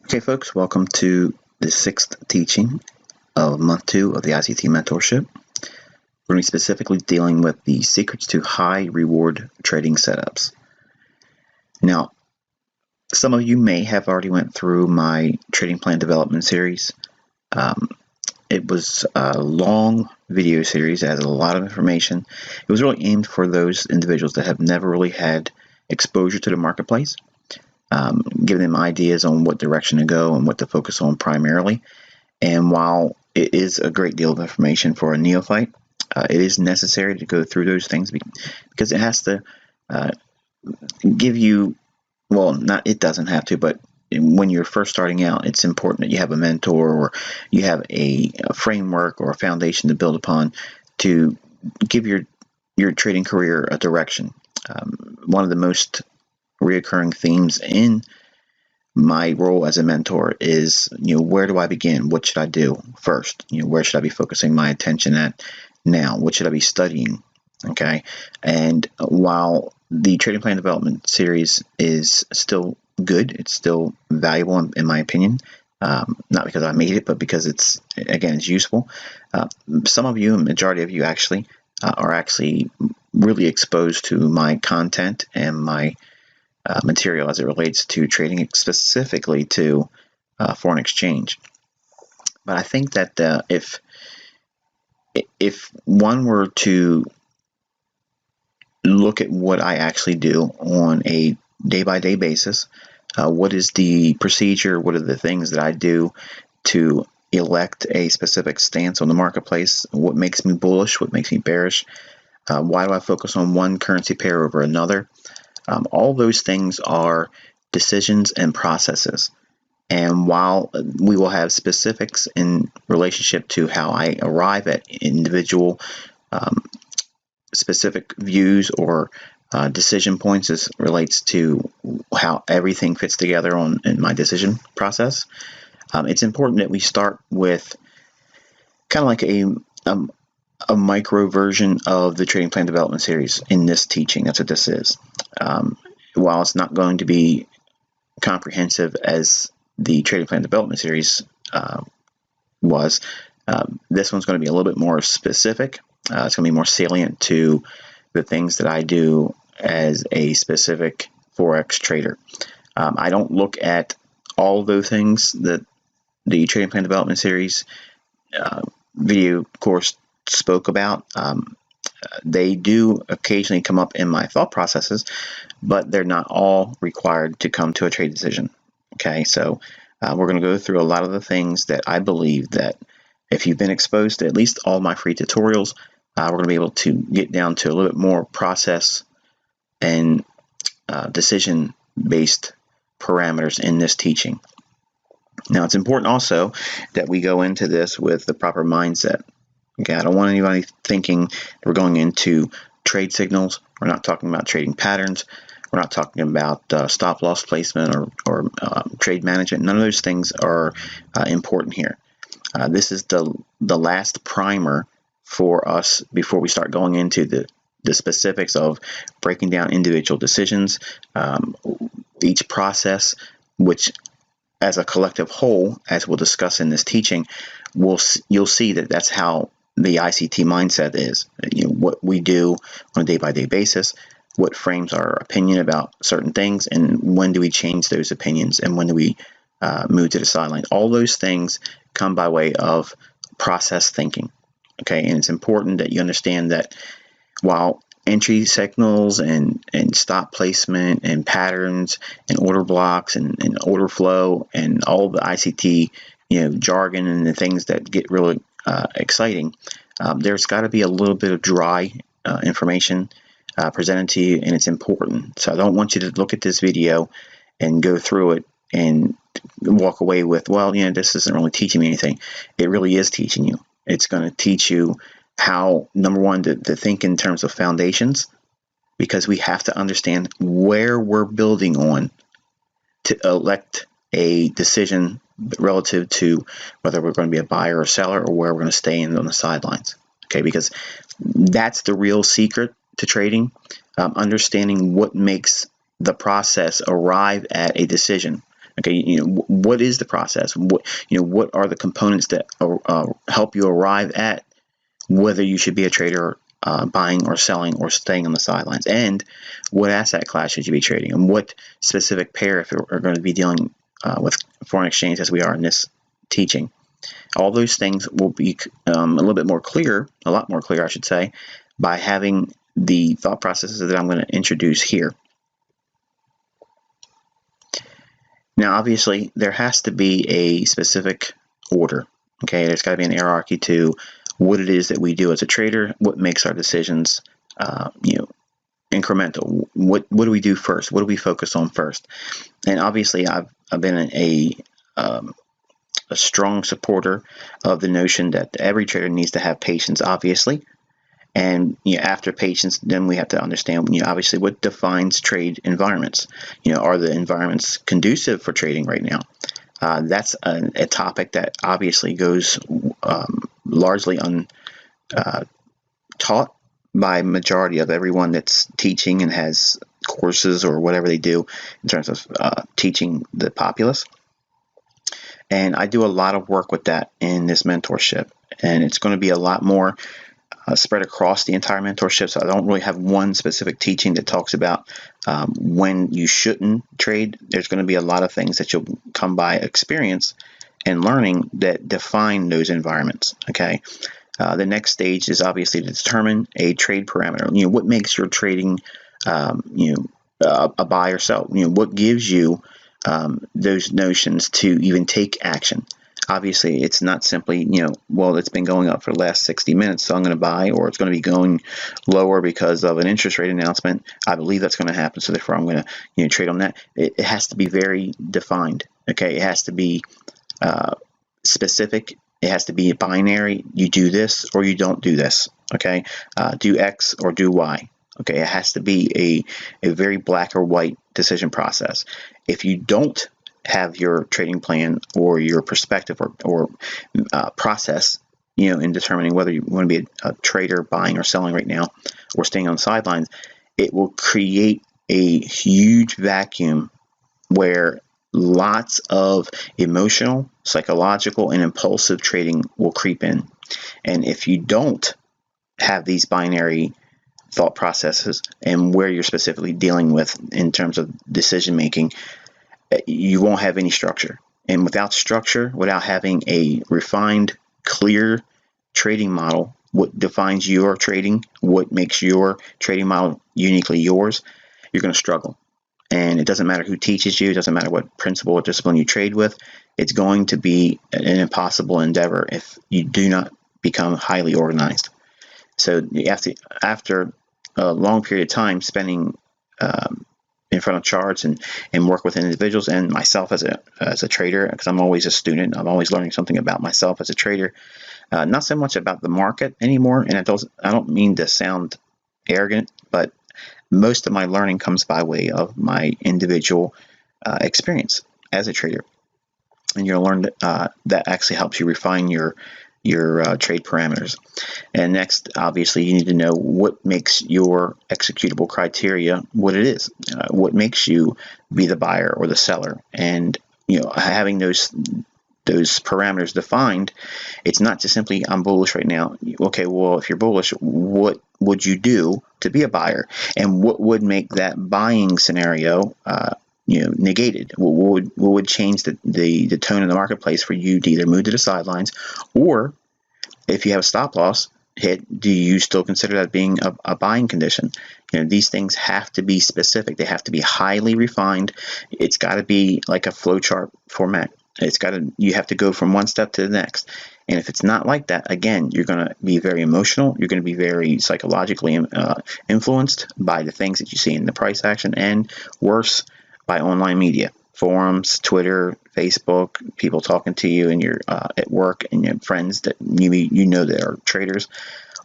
Okay, folks, welcome to the sixth teaching of month 2 of the ICT Mentorship. We're going to be specifically dealing with the secrets to high reward trading setups. Now, some of you may have already went through my trading plan development series. It was a long video series that has a lot of information. It was really aimed for those individuals that have never really had exposure to the marketplace. Giving them ideas on what direction to go and what to focus on primarily. And while it is a great deal of information for a neophyte, it is necessary to go through those things because it has to give you, well, it doesn't have to, but when you're first starting out, it's important that you have a mentor or you have a framework or a foundation to build upon to give your trading career a direction. One of the most reoccurring themes in my role as a mentor is, where do I begin? What should I do first? Where should I be focusing my attention at now? What should I be studying? Okay. And while the trading plan development series is still good, it's still valuable in my opinion, not because I made it, but because it's useful. Some of you, a majority of you actually, are actually really exposed to my content and my material as it relates to trading, specifically to foreign exchange. But I think that if one were to look at what I actually do on a day-by-day basis, what is the procedure, what are the things that I do to elect a specific stance on the marketplace, what makes me bullish, what makes me bearish, why do I focus on one currency pair over another, all those things are decisions and processes. And while we will have specifics in relationship to how I arrive at individual specific views or decision points as relates to how everything fits together in my decision process, it's important that we start with kind of like a micro version of the trading plan development series in this teaching. That's what this is. While it's not going to be comprehensive as the trading plan development series was, this one's going to be a little bit more specific. It's going to be more salient to the things that I do as a specific Forex trader. I don't look at all those things that the trading plan development series video course spoke about. They do occasionally come up in my thought processes, but they're not all required to come to a trade decision. Okay, so we're going to go through a lot of the things that I believe that if you've been exposed to at least all my free tutorials, we're going to be able to get down to a little bit more process and decision-based parameters in this teaching. Now, it's important also that we go into this with the proper mindset. Okay, I don't want anybody thinking we're going into trade signals. We're not talking about trading patterns. We're not talking about stop loss placement or trade management. None of those things are important here. This is the last primer for us before we start going into the specifics of breaking down individual decisions, each process, which as a collective whole, as we'll discuss in this teaching, you'll see that that's how the ICT mindset is. What we do on a day-by-day basis, what frames our opinion about certain things, and when do we change those opinions, and when do we move to the sideline. All those things come by way of process thinking. Okay, and it's important that you understand that while entry signals and stop placement and patterns and order blocks and order flow and all the ICT jargon and the things that get really exciting, there's got to be a little bit of dry information presented to you, and it's important. So I don't want you to look at this video and go through it and walk away with, well, this isn't really teaching me anything. It really is teaching you. It's going to teach you how, number one, to think in terms of foundations, because we have to understand where we're building on to elect a decision relative to whether we're going to be a buyer or seller or where we're going to stay in on the sidelines. Okay, because that's the real secret to trading, understanding what makes the process arrive at a decision. Okay, what is the process? What are the components that help you arrive at whether you should be a trader, buying or selling or staying on the sidelines, and what asset class should you be trading, and what specific pair if you're going to be dealing with foreign exchange as we are in this teaching. All those things will be a little bit more clear, a lot more clear, I should say, by having the thought processes that I'm going to introduce here. Now, obviously, there has to be a specific order. Okay, there's got to be an hierarchy to what it is that we do as a trader, what makes our decisions, incremental. What do we do first? What do we focus on first? And obviously, I've been a strong supporter of the notion that every trader needs to have patience, obviously. And after patience, then we have to understand, obviously, what defines trade environments. Are the environments conducive for trading right now? That's a topic that obviously goes largely untaught by majority of everyone that's teaching and has courses or whatever they do in terms of teaching the populace. And I do a lot of work with that in this mentorship, and it's going to be a lot more spread across the entire mentorship. So I don't really have one specific teaching that talks about when you shouldn't trade. There's going to be a lot of things that you'll come by experience and learning that define those environments. Okay. The next stage is obviously to determine a trade parameter. What makes your trading, a buy or sell? What gives you those notions to even take action? Obviously, it's not simply, well, it's been going up for the last 60 minutes, so I'm going to buy, or it's going to be going lower because of an interest rate announcement. I believe that's going to happen, so therefore I'm going to trade on that. It has to be very defined. Okay, it has to be specific. It has to be binary. You do this or you don't do this. Okay, do X or do Y. Okay, it has to be a very black or white decision process. If you don't have your trading plan or your perspective or process, in determining whether you want to be a trader buying or selling right now or staying on the sidelines, it will create a huge vacuum where lots of emotional, psychological, and impulsive trading will creep in. And if you don't have these binary thought processes and where you're specifically dealing with in terms of decision making, you won't have any structure. And without structure, without having a refined, clear trading model, what defines your trading, what makes your trading model uniquely yours, you're going to struggle. And it doesn't matter who teaches you, it doesn't matter what principle or discipline you trade with, it's going to be an impossible endeavor if you do not become highly organized. So you have to, after a long period of time spending in front of charts and work with individuals and myself as a trader, because I'm always a student, I'm always learning something about myself as a trader, not so much about the market anymore. And I don't mean to sound arrogant, but most of my learning comes by way of my individual experience as a trader. And you'll learn that actually helps you refine your trade parameters. And next, obviously, you need to know what makes your executable criteria what it is, what makes you be the buyer or the seller. And having those parameters defined, it's not just simply I'm bullish right now. Okay, well, if you're bullish, what would you do to be a buyer, and what would make that buying scenario negated? What would change the tone of the marketplace for you to either move to the sidelines, or if you have a stop loss hit, do you still consider that being a buying condition? These things have to be specific. They have to be highly refined. It's got to be like a flowchart format. You have to go from one step to the next. And if it's not like that, again, you're going to be very emotional. You're going to be very psychologically influenced by the things that you see in the price action, and worse, by online media, forums, Twitter, Facebook, people talking to you and you're at work, and your friends that that are traders.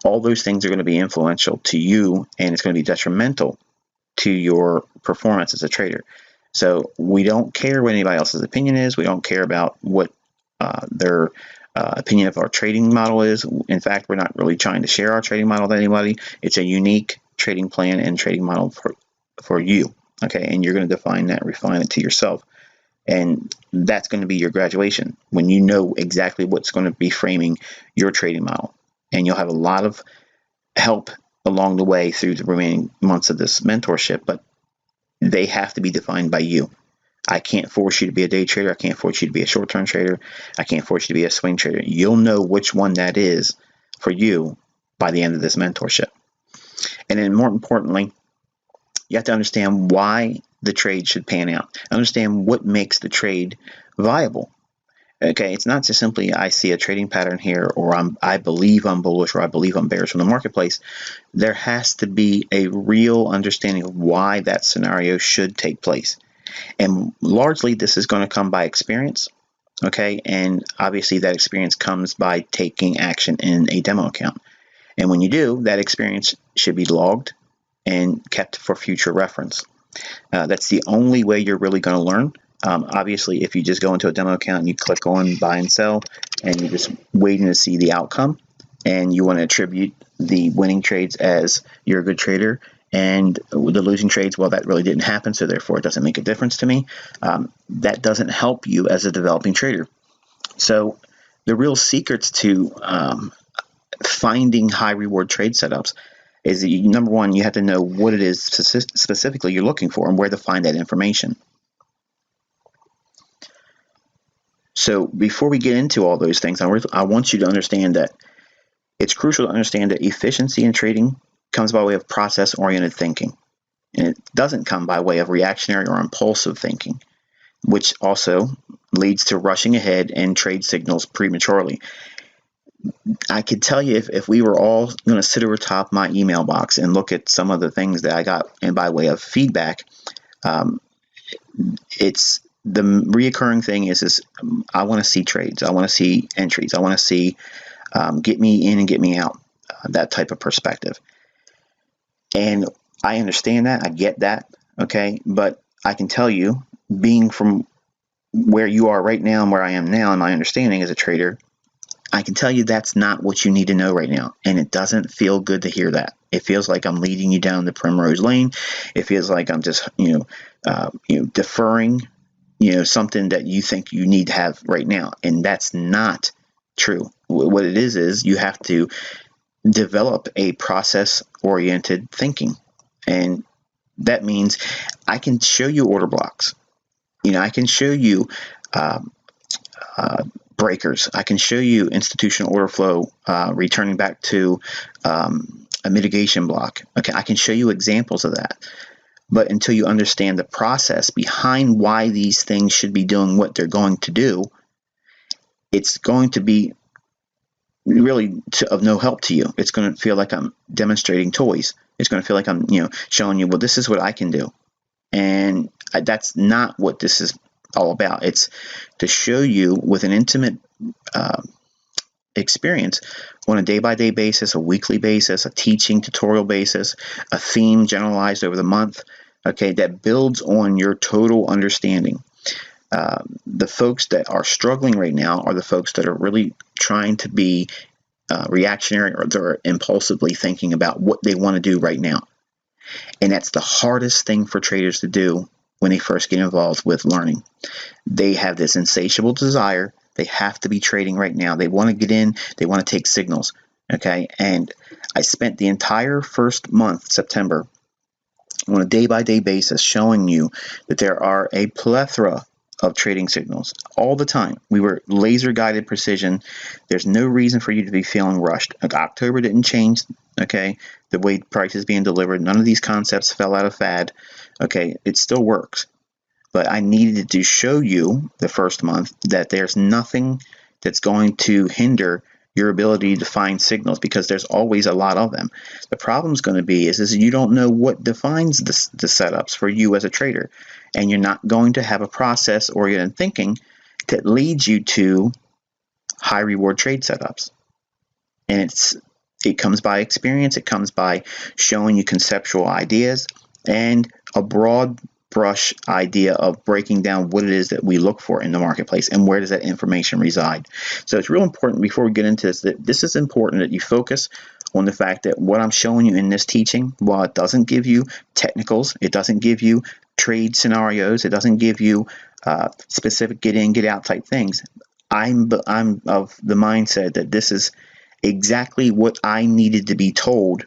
All those things are going to be influential to you, and it's going to be detrimental to your performance as a trader. So we don't care what anybody else's opinion is. We don't care about what their opinion of our trading model is. In fact, we're not really trying to share our trading model with anybody. It's a unique trading plan and trading model for you. Okay, and you're going to define that, refine it to yourself. And that's going to be your graduation, when you know exactly what's going to be framing your trading model. And you'll have a lot of help along the way through the remaining months of this mentorship, but they have to be defined by you. I can't force you to be a day trader. I can't force you to be a short-term trader. I can't force you to be a swing trader. You'll know which one that is for you by the end of this mentorship. And then more importantly, you have to understand why the trade should pan out. Understand what makes the trade viable. Okay, it's not just simply I see a trading pattern here, or I believe I'm bullish, or I believe I'm bearish from the marketplace. There has to be a real understanding of why that scenario should take place. And largely this is going to come by experience. Okay, and obviously that experience comes by taking action in a demo account. And when you do, that experience should be logged and kept for future reference. That's the only way you're really going to learn. Obviously, if you just go into a demo account and you click on buy and sell and you're just waiting to see the outcome, and you want to attribute the winning trades as you're a good trader and the losing trades, well, that really didn't happen, so therefore it doesn't make a difference to me, that doesn't help you as a developing trader. So the real secrets to finding high reward trade setups is that number one, you have to know what it is specifically you're looking for and where to find that information. So before we get into all those things, I want you to understand that it's crucial to understand that efficiency in trading comes by way of process-oriented thinking. And it doesn't come by way of reactionary or impulsive thinking, which also leads to rushing ahead and trade signals prematurely. I could tell you if we were all going to sit over top my email box and look at some of the things that I got and by way of feedback, it's the reoccurring thing is I want to see trades. I want to see entries. I want to see get me in and get me out, that type of perspective. And I understand that. I get that. Okay. But I can tell you, being from where you are right now and where I am now and my understanding as a trader, I can tell you that's not what you need to know right now. And it doesn't feel good to hear that. It feels like I'm leading you down the primrose lane. It feels like I'm just, deferring, something that you think you need to have right now. And that's not true. What it is you have to develop a process-oriented thinking. And that means I can show you order blocks. I can show you breakers. I can show you institutional order flow returning back to a mitigation block. Okay, I can show you examples of that. But until you understand the process behind why these things should be doing what they're going to do, it's going to be really of no help to you. It's going to feel like I'm demonstrating toys. It's going to feel like I'm, showing you, well, this is what I can do. And that's not what this is all about. It's to show you with an intimate experience on a day-by-day basis, a weekly basis, a teaching tutorial basis, a theme generalized over the month, okay, that builds on your total understanding. The folks that are struggling right now are the folks that are really trying to be reactionary, or they're impulsively thinking about what they want to do right now. And that's the hardest thing for traders to do when they first get involved with learning. They have this insatiable desire. They have to be trading right now. They want to get in. They want to take signals. Okay. And I spent the entire first month, September, on a day-by-day basis showing you that there are a plethora of trading signals all the time. We were laser-guided precision. There's no reason for you to be feeling rushed. Like October didn't change, okay, the way price is being delivered. None of these concepts fell out of fad. Okay, it still works. But I needed to show you the first month that there's nothing that's going to hinder your ability to find signals, because there's always a lot of them. The problem is going to be is you don't know what defines the setups for you as a trader, and you're not going to have a process-oriented thinking that leads you to high reward trade setups. And it comes by experience. It comes by showing you conceptual ideas and a broad brush idea of breaking down what it is that we look for in the marketplace and where does that information reside. So it's real important before we get into this that this is important that you focus on the fact that what I'm showing you in this teaching, while it doesn't give you technicals, it doesn't give you trade scenarios, it doesn't give you specific get in, get out type things. I'm of the mindset that this is exactly what I needed to be told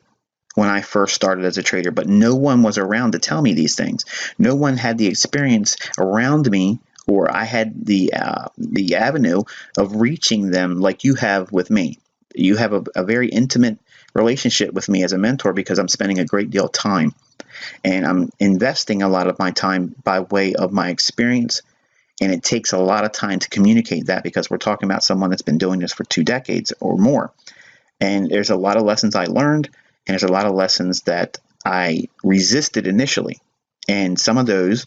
when I first started as a trader, but no one was around to tell me these things. No one had the experience around me, or I had the avenue of reaching them like you have with me. You have a very intimate relationship with me as a mentor because I'm spending a great deal of time, and I'm investing a lot of my time by way of my experience. And it takes a lot of time to communicate that because we're talking about someone that's been doing this for 2 decades or more. And there's a lot of lessons I learned, and there's a lot of lessons that I resisted initially. And some of those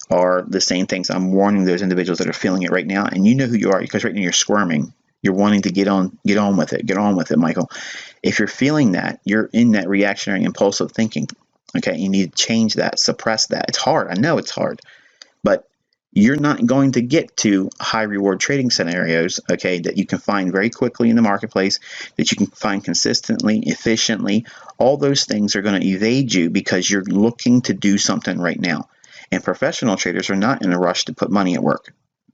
are the same things I'm warning those individuals that are feeling it right now. And you know who you are, because right now you're squirming. You're wanting to get on with it. Get on with it, Michael. If you're feeling that, you're in that reactionary impulsive thinking. Okay, you need to change that, suppress that. It's hard. I know it's hard. But you're not going to get to high reward trading scenarios, okay, that you can find very quickly in the marketplace, that you can find consistently, efficiently. All those things are going to evade you because you're looking to do something right now. And professional traders are not in a rush to put money at work.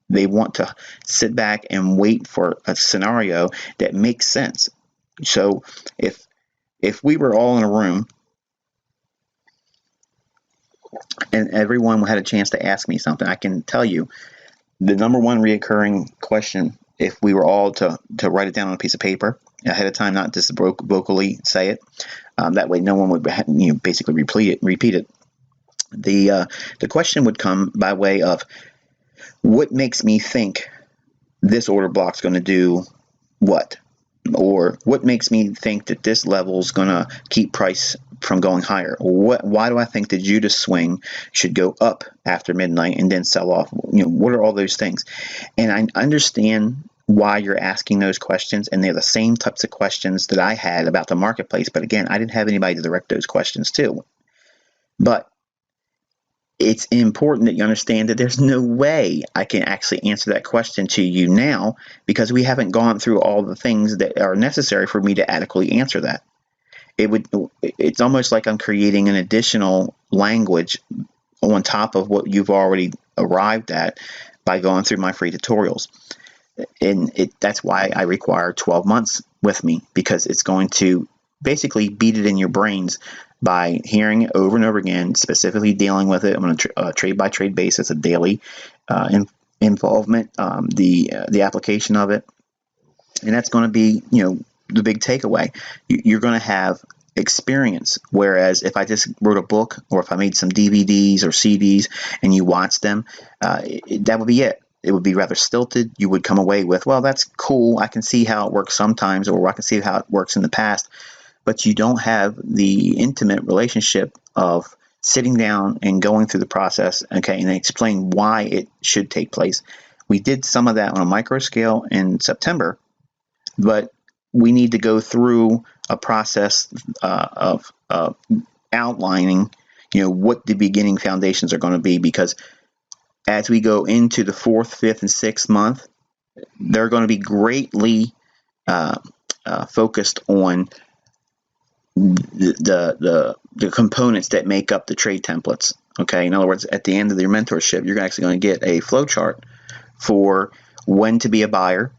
They want to sit back and wait for a scenario that makes sense. So if we were all in a room and everyone had a chance to ask me something, I can tell you the number one reoccurring question, if we were all to write it down on a piece of paper ahead of time, not just vocally say it, that way no one would basically repeat it. The question would come by way of, what makes me think this order block's going to do what? Or what makes me think that this level is going to keep price from going higher? Why do I think the Judas swing should go up after midnight and then sell off? What are all those things? And I understand why you're asking those questions, and they're the same types of questions that I had about the marketplace. But again, I didn't have anybody to direct those questions to. But it's important that you understand that there's no way I can actually answer that question to you now, because we haven't gone through all the things that are necessary for me to adequately answer that. It's almost like I'm creating an additional language on top of what you've already arrived at by going through my free tutorials. And that's why I require 12 months with me, because it's going to basically beat it in your brains by hearing it over and over again, specifically dealing with it on a trade-by-trade basis, a daily involvement, the application of it. And that's going to be, the big takeaway. You're going to have experience, whereas if I just wrote a book, or if I made some DVDs or CDs and you watch them, that would be it. It would be rather stilted. You would come away with, well, that's cool. I can see how it works sometimes, or I can see how it works in the past. But you don't have the intimate relationship of sitting down and going through the process, okay, and then explain why it should take place. We did some of that on a micro scale in September, but we need to go through a process of outlining, what the beginning foundations are going to be, because as we go into the 4th, 5th, and 6th month, they're going to be greatly focused on the components that make up the trade templates. Okay, in other words, at the end of your mentorship, you're actually going to get a flow chart for when to be a buyer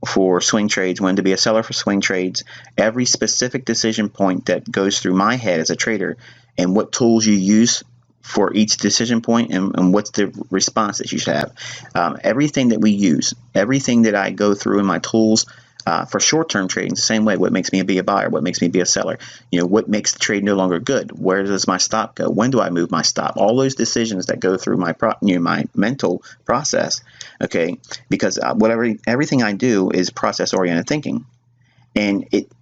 for swing trades, when to be a seller for swing trades, every specific decision point that goes through my head as a trader, and what tools you use for each decision point, and what's the response that you should have. Everything that we use, everything that I go through in my tools, for short-term trading, the same way. What makes me be a buyer? What makes me be a seller? What makes the trade no longer good? Where does my stop go? When do I move my stop? All those decisions that go through my my mental process. Okay, because everything I do is process-oriented thinking, and it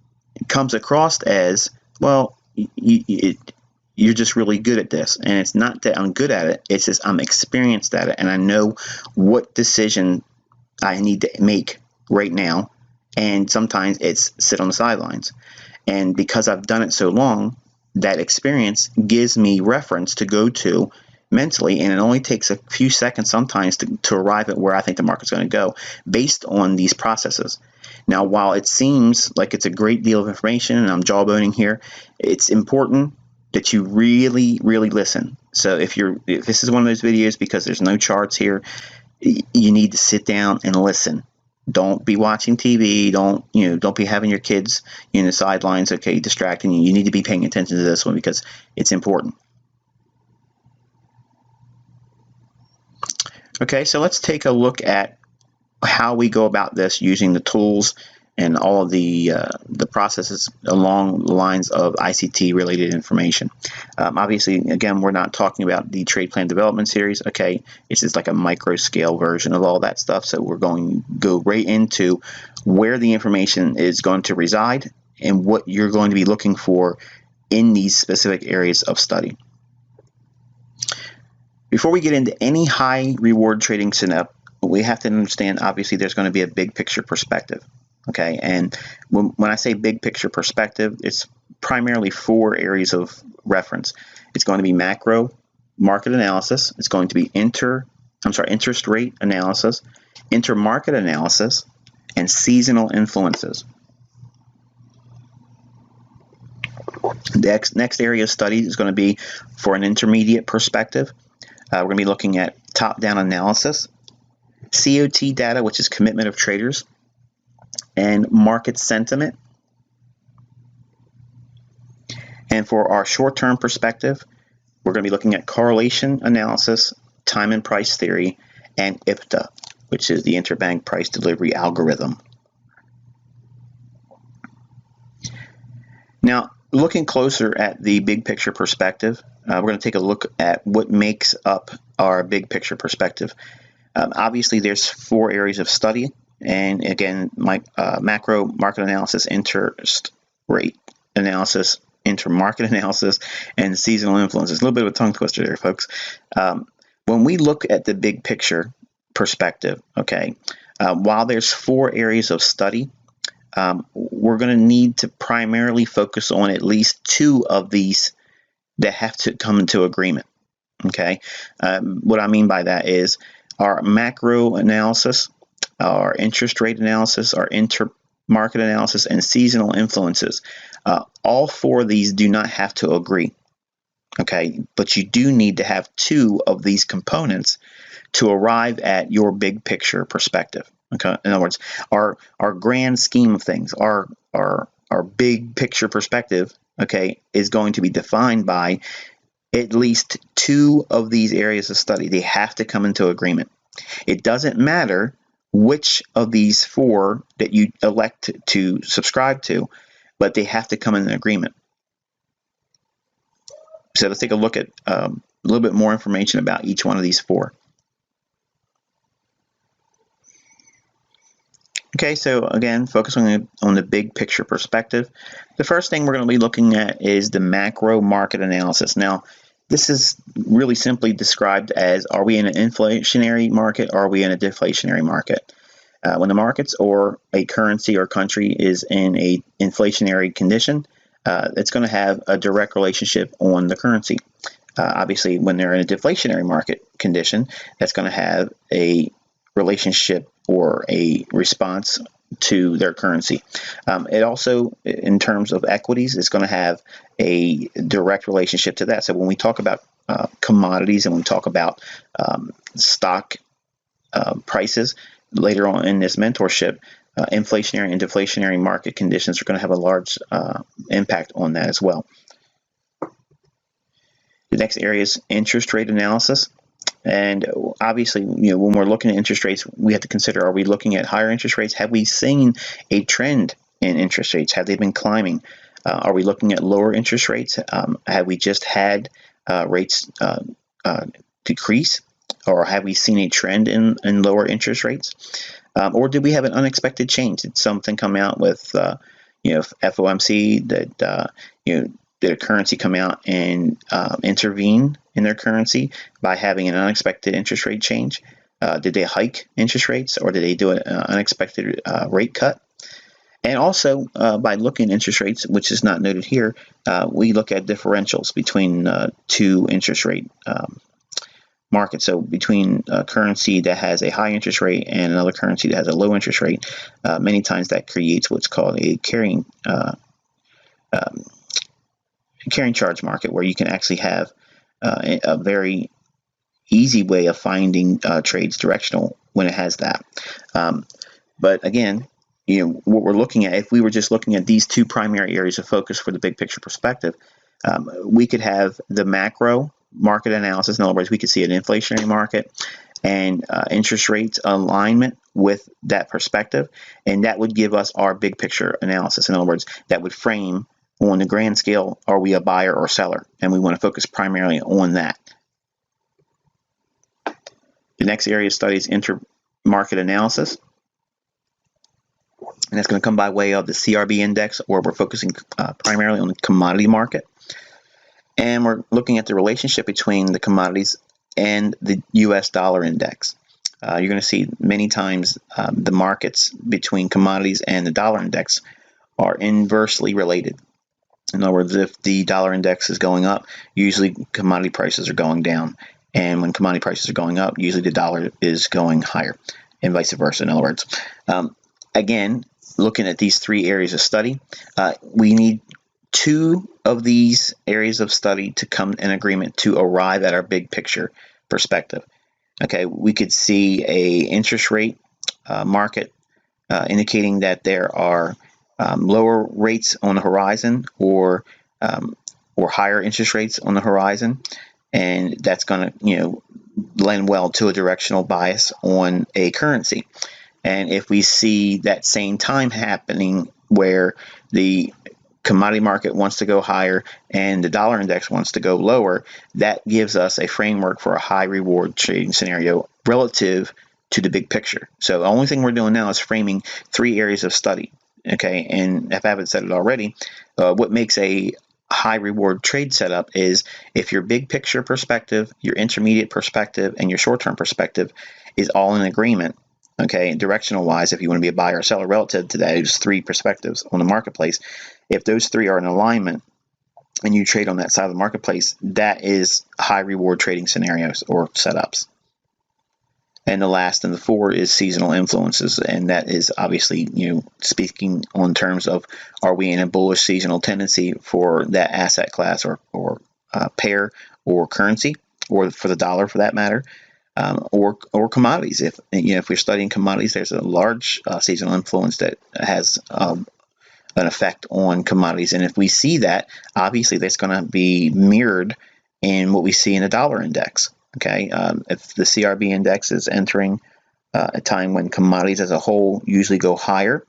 comes across as, well, you're just really good at this, and it's not that I'm good at it. It's just I'm experienced at it, and I know what decision I need to make right now. And sometimes it's sit on the sidelines. And because I've done it so long, that experience gives me reference to go to mentally, and it only takes a few seconds sometimes to arrive at where I think the market's going to go based on these processes. Now, while it seems like it's a great deal of information, and I'm jawboning here, it's important that you really, really listen. So if this is one of those videos because there's no charts here, you need to sit down and listen. Don't be watching TV. Don't be having your kids in the sidelines, okay, distracting you. You need to be paying attention to this one because it's important. Okay, so let's take a look at how we go about this using the tools and all of the processes along the lines of ICT related information. Obviously, again, we're not talking about the trade plan development series. Okay, it's just like a micro scale version of all that stuff. So we're going to go right into where the information is going to reside and what you're going to be looking for in these specific areas of study. Before we get into any high reward trading setup, we have to understand, obviously, there's going to be a big picture perspective. Okay, and when I say big picture perspective, it's primarily 4 areas of reference. It's going to be macro market analysis. It's going to be interest rate analysis, intermarket analysis, and seasonal influences. The next area of study is going to be for an intermediate perspective. We're going to be looking at top-down analysis, COT data, which is commitment of traders, and market sentiment. And for our short-term perspective, we're going to be looking at correlation analysis, time and price theory, and IPTA, which is the interbank price delivery algorithm. Now, looking closer at the big picture perspective, we're going to take a look at what makes up our big picture perspective. Obviously, there's 4 areas of study. And again, macro market analysis, interest rate analysis, intermarket analysis, and seasonal influences. A little bit of a tongue twister there, folks. When we look at the big picture perspective, okay, while there's 4 areas of study, we're going to need to primarily focus on at least 2 of these that have to come into agreement. Okay, what I mean by that is our macro analysis, our interest rate analysis, our intermarket analysis, and seasonal influences. All 4 of these do not have to agree, okay? But you do need to have 2 of these components to arrive at your big picture perspective, okay? In other words, our grand scheme of things, our big picture perspective, okay, is going to be defined by at least 2 of these areas of study. They have to come into agreement. It doesn't matter which of these 4 that you elect to subscribe to, but they have to come in agreement. So let's take a look at a little bit more information about each one of these 4. Okay, so again, focusing on the big picture perspective, the first thing we're going to be looking at is the macro market analysis. Now, this is really simply described as, are we in an inflationary market or are we in a deflationary market? When the markets or a currency or country is in a inflationary condition, it's going to have a direct relationship on the currency. Obviously, when they're in a deflationary market condition, that's going to have a relationship or a response to their currency. It also, in terms of equities, it's going to have a direct relationship to that. So when we talk about commodities and we talk about stock prices later on in this mentorship, inflationary and deflationary market conditions are going to have a large impact on that as well. The next area is interest rate analysis. And obviously, when we're looking at interest rates, we have to consider, are we looking at higher interest rates? Have we seen a trend in interest rates? Have they been climbing? Are we looking at lower interest rates? Have we just had rates decrease? Or have we seen a trend in lower interest rates? Or did we have an unexpected change? Did something come out with, FOMC that, did a currency come out and intervene in their currency by having an unexpected interest rate change? Did they hike interest rates, or did they do an unexpected rate cut? And also, by looking at interest rates, which is not noted here, we look at differentials between 2 interest rate markets. So between a currency that has a high interest rate and another currency that has a low interest rate, many times that creates what's called a carrying charge market, where you can actually have a very easy way of finding trades directional when it has that. But again, what we're looking at, if we were just looking at these two primary areas of focus for the big picture perspective, we could have the macro market analysis. In other words, we could see an inflationary market and interest rates alignment with that perspective, and that would give us our big picture analysis. In other words, that would frame on the grand scale, are we a buyer or seller? And we want to focus primarily on that. The next area of study is intermarket analysis, and that's going to come by way of the CRB index, where we're focusing primarily on the commodity market, and we're looking at the relationship between the commodities and the US dollar index. You're going to see many times the markets between commodities and the dollar index are inversely related. In other words, if the dollar index is going up, usually commodity prices are going down. And when commodity prices are going up, usually the dollar is going higher, and vice versa. In other words, again, looking at these three areas of study, we need two of these areas of study to come in agreement to arrive at our big picture perspective. Okay, we could see a interest rate market indicating that there are lower rates on the horizon, or higher interest rates on the horizon, and that's going to lend well to a directional bias on a currency. And if we see that same time happening where the commodity market wants to go higher and the dollar index wants to go lower, that gives us a framework for a high reward trading scenario relative to the big picture. So the only thing we're doing now is framing three areas of study. Okay, and if I haven't said it already, what makes a high reward trade setup is if your big picture perspective, your intermediate perspective, and your short-term perspective is all in agreement. Okay, directional wise, if you want to be a buyer or seller relative to those three perspectives on the marketplace, if those three are in alignment and you trade on that side of the marketplace, that is high reward trading scenarios or setups. And the last and the four is seasonal influences, and that is obviously, speaking on terms of, are we in a bullish seasonal tendency for that asset class or pair or currency, or for the dollar for that matter, or commodities. If we're studying commodities, there's a large seasonal influence that has an effect on commodities, and if we see that, obviously that's going to be mirrored in what we see in the dollar index. Okay, if the CRB index is entering a time when commodities as a whole usually go higher,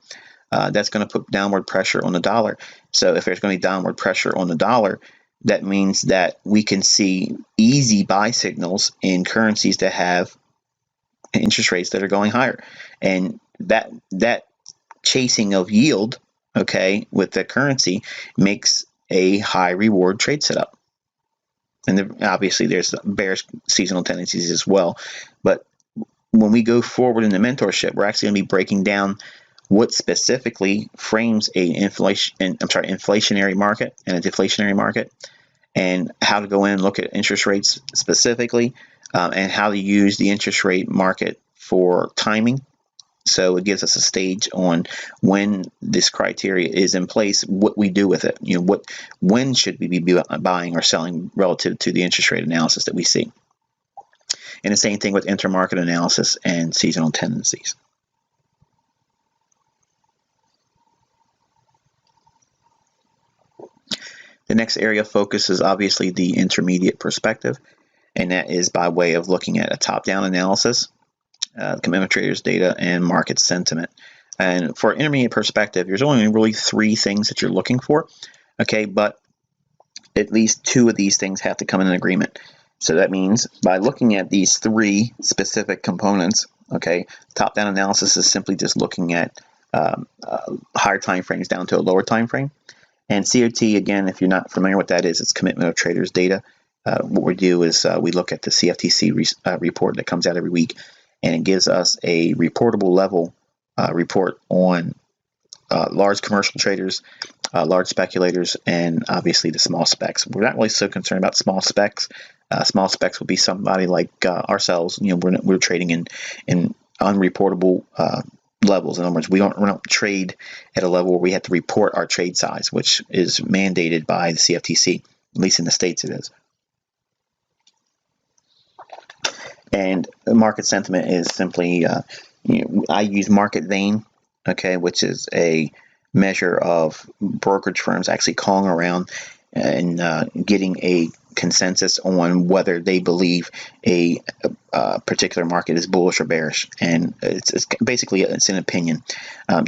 that's going to put downward pressure on the dollar. So if there's going to be downward pressure on the dollar, that means that we can see easy buy signals in currencies that have interest rates that are going higher. And that chasing of yield, okay, with the currency makes a high reward trade setup. And obviously there's bearish seasonal tendencies as well. But when we go forward in the mentorship, we're actually going to be breaking down what specifically frames a inflationary market and a deflationary market, and how to go in and look at interest rates specifically, and how to use the interest rate market for timing. So it gives us a stage on when this criteria is in place, what we do with it. When should we be buying or selling relative to the interest rate analysis that we see. And the same thing with intermarket analysis and seasonal tendencies. The next area of focus is obviously the intermediate perspective, and that is by way of looking at a top-down analysis, commitment traders data, and market sentiment. And for intermediate perspective, there's only really three things that you're looking for, okay, but at least two of these things have to come in agreement. So that means by looking at these three specific components, okay, top-down analysis is simply just looking at higher time frames down to a lower time frame. And COT, again, if you're not familiar with that is, it's commitment of traders data. What we do is we look at the CFTC report that comes out every week, and it gives us a reportable level report on large commercial traders, large speculators, and obviously the small specs. We're not really so concerned about small specs. Small specs would be somebody like ourselves. We're trading in unreportable levels. In other words, we don't trade at a level where we have to report our trade size, which is mandated by the CFTC. At least in the States, it is. And market sentiment is simply, I use market vein, okay, which is a measure of brokerage firms actually calling around and getting a consensus on whether they believe a particular market is bullish or bearish, and it's basically it's an opinion.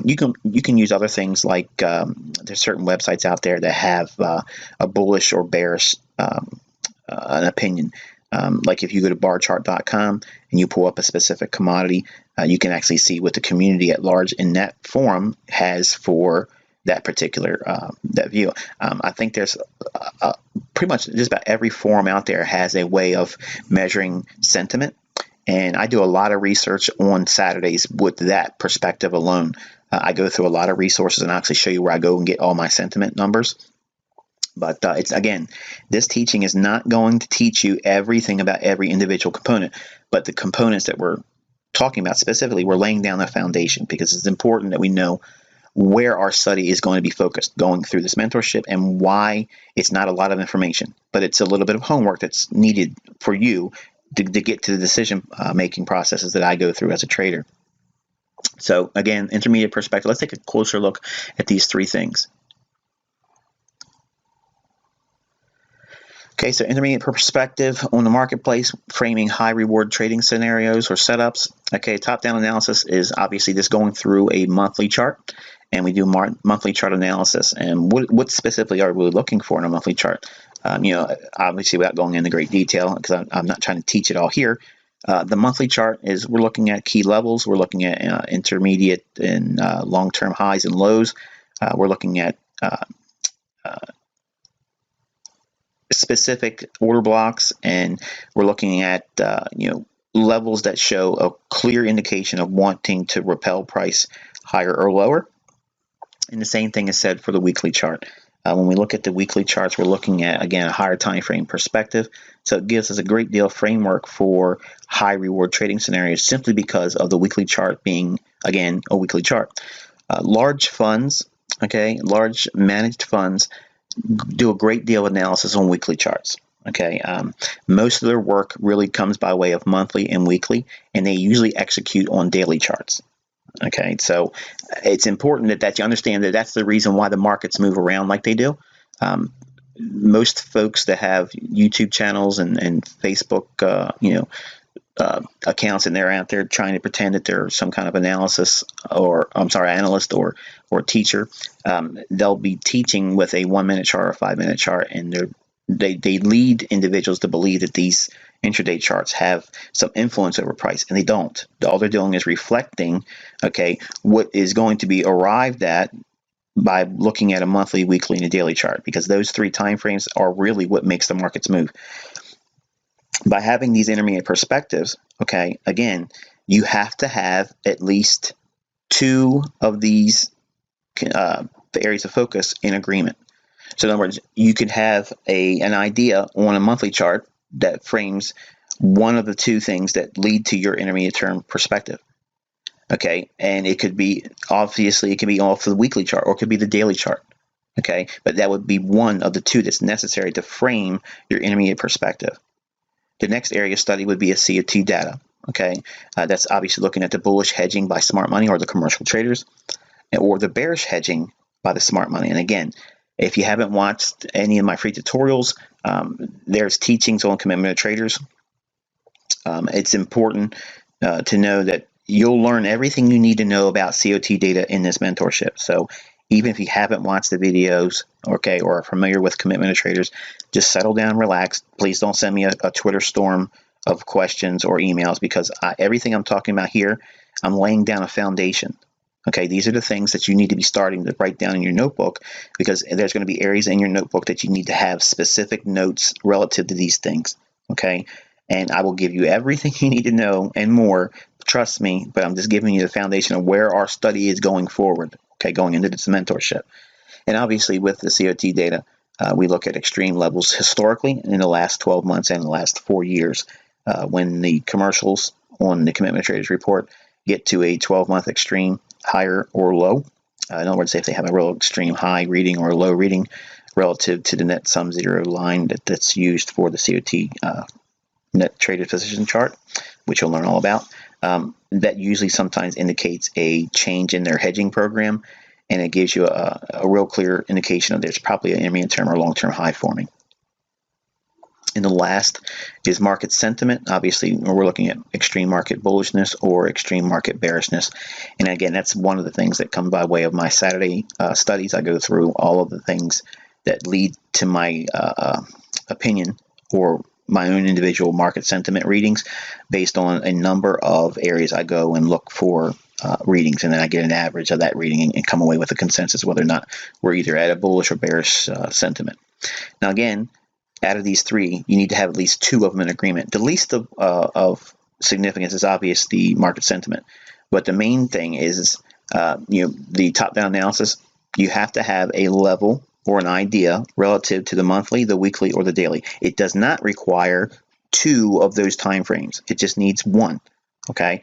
You can use other things like there's certain websites out there that have a bullish or bearish an opinion. Like if you go to barchart.com and you pull up a specific commodity, you can actually see what the community at large in that forum has for that particular that view. I think there's pretty much just about every forum out there has a way of measuring sentiment, and I do a lot of research on Saturdays with that perspective alone. I go through a lot of resources and I actually show you where I go and get all my sentiment numbers. But it's, again, this teaching is not going to teach you everything about every individual component, but the components that we're talking about specifically, we're laying down the foundation, because it's important that we know where our study is going to be focused going through this mentorship, and why it's not a lot of information, but it's a little bit of homework that's needed for you to get to the decision making processes that I go through as a trader. So again, intermediate perspective, let's take a closer look at these three things. Okay, so intermediate perspective on the marketplace, framing high reward trading scenarios or setups. Okay, top-down analysis is obviously just going through a monthly chart, and we do monthly chart analysis. And what specifically are we looking for in a monthly chart? Obviously without going into great detail, because I'm not trying to teach it all here. The monthly chart is we're looking at key levels, we're looking at intermediate and long-term highs and lows. We're looking at specific order blocks, and we're looking at levels that show a clear indication of wanting to repel price higher or lower. And the same thing is said for the weekly chart. When we look at the weekly charts, we're looking at, again, a higher time frame perspective. So it gives us a great deal of framework for high reward trading scenarios, simply because of the weekly chart being, again, a weekly chart. Large funds, okay, large managed funds do a great deal of analysis on weekly charts. Okay, most of their work really comes by way of monthly and weekly, and they usually execute on daily charts. Okay, so it's important that you understand that that's the reason why the markets move around like they do. Most folks that have YouTube channels and Facebook, accounts, and they're out there trying to pretend that they're some kind of analyst or teacher. They'll be teaching with a 1 minute chart or 5 minute chart, and they lead individuals to believe that these intraday charts have some influence over price, and they don't. All they're doing is reflecting, okay, what is going to be arrived at by looking at a monthly, weekly, and a daily chart, because those three time frames are really what makes the markets move. By having these intermediate perspectives, okay, again, you have to have at least two of these the areas of focus in agreement. So in other words, you could have an idea on a monthly chart that frames one of the two things that lead to your intermediate term perspective. Okay, and it could be, obviously, it could be off the weekly chart, or it could be the daily chart. Okay, but that would be one of the two that's necessary to frame your intermediate perspective. The next area of study would be a CFTC data. Okay, that's obviously looking at the bullish hedging by smart money or the commercial traders, or the bearish hedging by the smart money. And again, if you haven't watched any of my free tutorials, there's teachings on commitment of traders. It's important to know that you'll learn everything you need to know about COT data in this mentorship. So even if you haven't watched the videos, okay, or are familiar with commitment of traders, just settle down, relax. Please don't send me a Twitter storm of questions or emails, because everything I'm talking about here, I'm laying down a foundation. Okay, these are the things that you need to be starting to write down in your notebook, because there's going to be areas in your notebook that you need to have specific notes relative to these things. Okay, and I will give you everything you need to know and more. Trust me, but I'm just giving you the foundation of where our study is going forward. Okay, going into this mentorship. And obviously with the COT data, we look at extreme levels historically in the last 12 months and the last 4 years, when the commercials on the Commitment Traders report get to a 12-month extreme higher or low. In other words, if they have a real extreme high reading or low reading relative to the net sum zero line that's used for the COT net traded position chart. which you'll learn all about, that usually sometimes indicates a change in their hedging program, and it gives you a real clear indication of there's probably an intermediate term or long-term high forming. And the last is market sentiment. Obviously, we're looking at extreme market bullishness or extreme market bearishness. And again, that's one of the things that come by way of my Saturday studies. I go through all of the things that lead to my opinion or my own individual market sentiment readings based on a number of areas. I go and look for readings, and then I get an average of that reading and come away with a consensus whether or not we're either at a bullish or bearish sentiment. Now, again, out of these three, you need to have at least two of them in agreement. The least of significance is obvious the market sentiment, but the main thing is the top-down analysis. You have to have a level or an idea relative to the monthly, the weekly, or the daily. It does not require two of those time frames. It just needs one. Okay,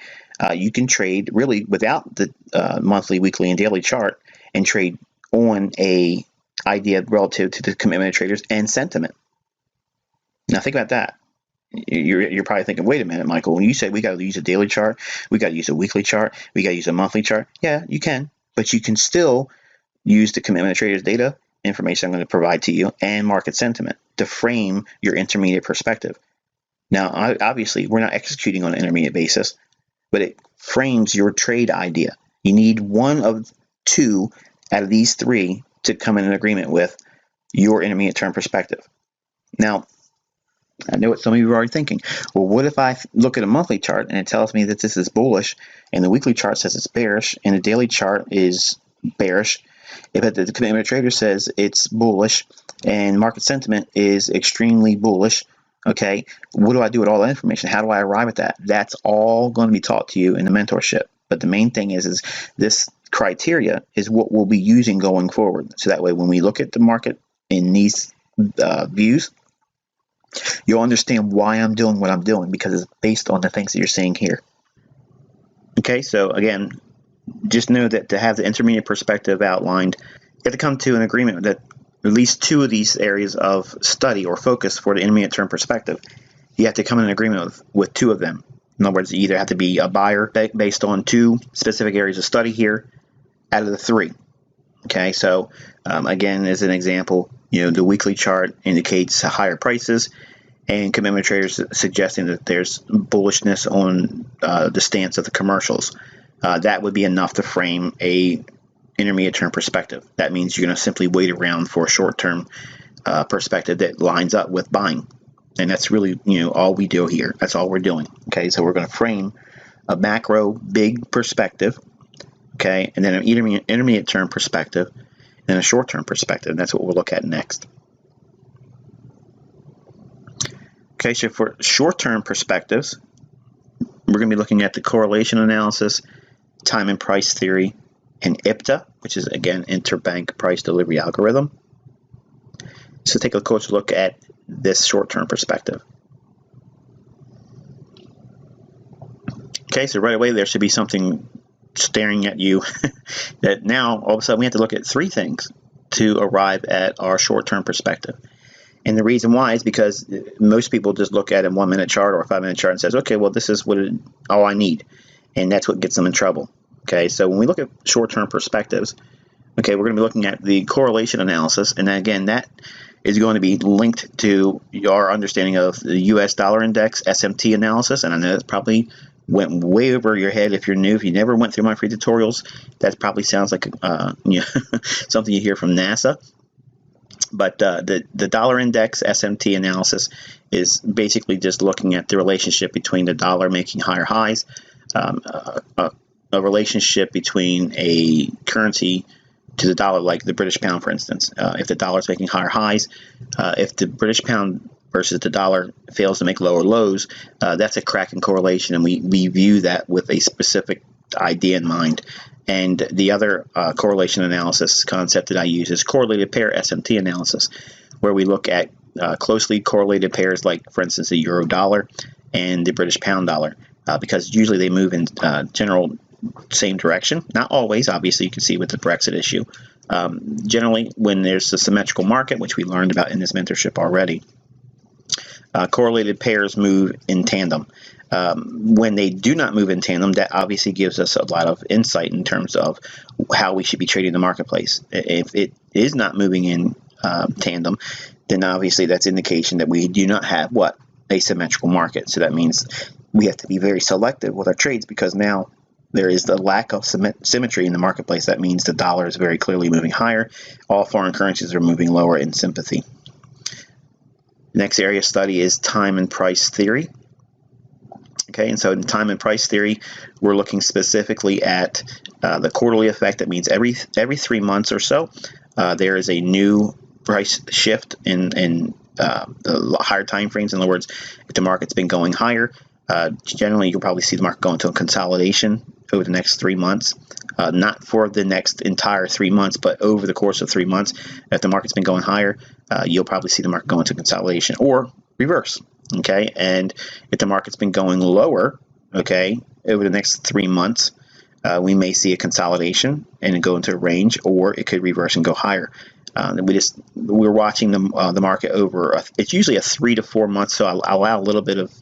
you can trade really without the monthly, weekly, and daily chart and trade on a idea relative to the commitment of traders and sentiment. Now think about that. You're probably thinking, wait a minute, Michael, when you say we got to use a daily chart, we got to use a weekly chart, we got to use a monthly chart. Yeah, you can, but you can still use the commitment of traders data, information I'm going to provide to you, and market sentiment to frame your intermediate perspective. Now, obviously, we're not executing on an intermediate basis, but it frames your trade idea. You need one of two out of these three to come in agreement with your intermediate term perspective. Now, I know what some of you are already thinking. Well, what if I look at a monthly chart and it tells me that this is bullish, and the weekly chart says it's bearish, and the daily chart is bearish, if the commitment trader says it's bullish and market sentiment is extremely bullish, okay, what do I do with all that information? How do I arrive at that? That's all going to be taught to you in the mentorship. But the main thing is this criteria is what we'll be using going forward. So that way, when we look at the market in these views, you'll understand why I'm doing what I'm doing, because it's based on the things that you're seeing here. Okay, so again, just know that to have the intermediate perspective outlined, you have to come to an agreement that at least two of these areas of study or focus for the intermediate term perspective, you have to come in agreement with two of them. In other words, you either have to be a buyer based on two specific areas of study here out of the three. Okay, so again, as an example, the weekly chart indicates higher prices, and commitment traders suggesting that there's bullishness on the stance of the commercials. That would be enough to frame a intermediate term perspective. That means you're going to simply wait around for a short-term perspective that lines up with buying, and that's really all we do here. That's all we're doing. Okay, so we're going to frame a macro big perspective, okay, and then an intermediate term perspective, and a short-term perspective. And that's what we'll look at next. Okay, so for short-term perspectives, we're going to be looking at the correlation analysis, time and price theory, and IPTA, which is, again, interbank price delivery algorithm. So take a closer look at this short-term perspective. Okay, so right away there should be something staring at you that now all of a sudden we have to look at three things to arrive at our short-term perspective. And the reason why is because most people just look at a 1-minute chart or a 5-minute chart and says, okay, well, this is all I need. And that's what gets them in trouble. Okay, so when we look at short-term perspectives, okay, we're going to be looking at the correlation analysis. And again, that is going to be linked to your understanding of the US dollar index, SMT analysis. And I know that probably went way over your head if you're new. If you never went through my free tutorials, that probably sounds like something you hear from NASA. But the dollar index SMT analysis is basically just looking at the relationship between the dollar making higher highs, a relationship between a currency to the dollar, like the British pound, for instance. If the dollar is making higher highs, if the British pound versus the dollar fails to make lower lows, that's a crack in correlation, and we view that with a specific idea in mind. And the other correlation analysis concept that I use is correlated pair SMT analysis, where we look at closely correlated pairs like, for instance, the euro dollar and the British pound dollar, because usually they move in general same direction. Not always, obviously, you can see with the Brexit issue. Generally, when there's a symmetrical market, which we learned about in this mentorship already, correlated pairs move in tandem. When they do not move in tandem, that obviously gives us a lot of insight in terms of how we should be trading the marketplace. If it is not moving in tandem, then obviously that's indication that we do not have what? A symmetrical market. So that means we have to be very selective with our trades, because now there is the lack of symmetry in the marketplace. That means the dollar is very clearly moving higher. All foreign currencies are moving lower in sympathy. The next area of study is time and price theory. Okay, and so in time and price theory, we're looking specifically at the quarterly effect. That means every 3 months or so, there is a new price shift in the higher time frames. In other words, if the market's been going higher, generally you'll probably see the market go into a consolidation over the next 3 months. Not for the next entire 3 months, but over the course of 3 months. If the market's been going higher, you'll probably see the market go into consolidation or reverse. Okay, and if the market's been going lower, okay, over the next 3 months, we may see a consolidation and go into a range, or it could reverse and go higher. We're watching the market over. It's usually a 3 to 4 months, so I'll allow a little bit of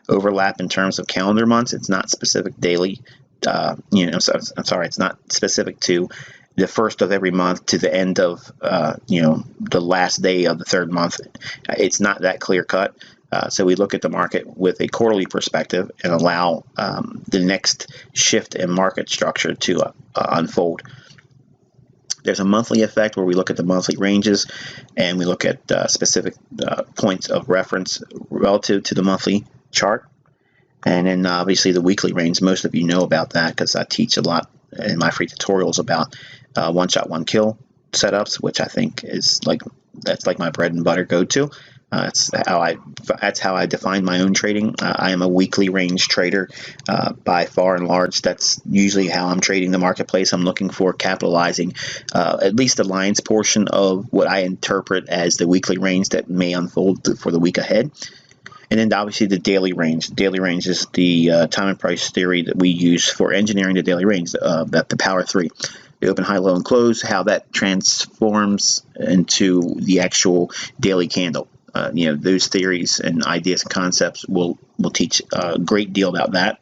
overlap in terms of calendar months. It's not specific daily. It's not specific to the first of every month to the end of the last day of the third month. It's not that clear cut. So we look at the market with a quarterly perspective and allow the next shift in market structure to unfold. There's a monthly effect where we look at the monthly ranges and we look at specific points of reference relative to the monthly chart. And then obviously the weekly range, most of you know about that because I teach a lot in my free tutorials about one shot, one kill setups, which I think is that's like my bread and butter go-to. That's how I define my own trading. I am a weekly range trader by far and large. That's usually how I'm trading the marketplace. I'm looking for capitalizing at least the lion's portion of what I interpret as the weekly range that may unfold for the week ahead. And then obviously the daily range. Daily range is the time and price theory that we use for engineering the daily range, the power 3. The open, high, low, and close, how that transforms into the actual daily candle. Those theories and ideas and concepts will teach a great deal about that.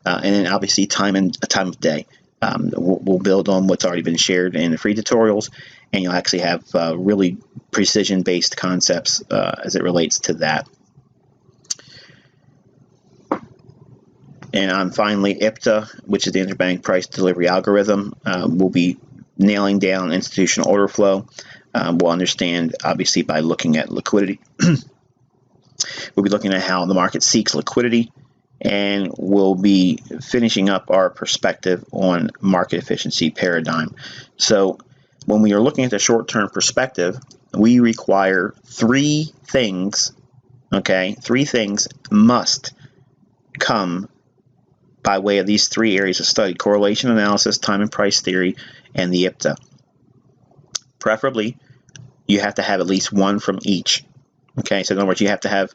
And then obviously time of day. We'll build on what's already been shared in the free tutorials, and you'll actually have really precision-based concepts as it relates to that. And finally, IPTA, which is the interbank price delivery algorithm. We'll be nailing down institutional order flow. We'll understand, obviously, by looking at liquidity. We'll be looking at how the market seeks liquidity, and we'll be finishing up our perspective on market efficiency paradigm. So when we are looking at the short-term perspective, we require 3 things, okay? 3 things must come by way of these 3 areas of study: correlation analysis, time and price theory, and the IPTA. Preferably, you have to have at least one from each. Okay, so in other words, you have to have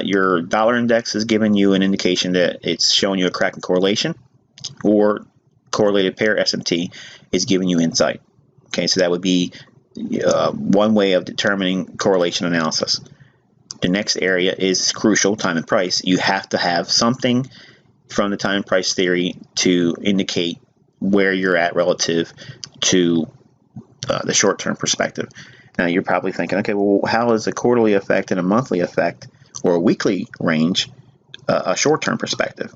your dollar index is giving you an indication that it's showing you a crack in correlation, or correlated pair SMT is giving you insight. Okay, so that would be one way of determining correlation analysis. The next area is crucial, time and price. You have to have something from the time and price theory to indicate where you're at relative to the short-term perspective. Now you're probably thinking, okay, well, how is a quarterly effect and a monthly effect or a weekly range a short-term perspective?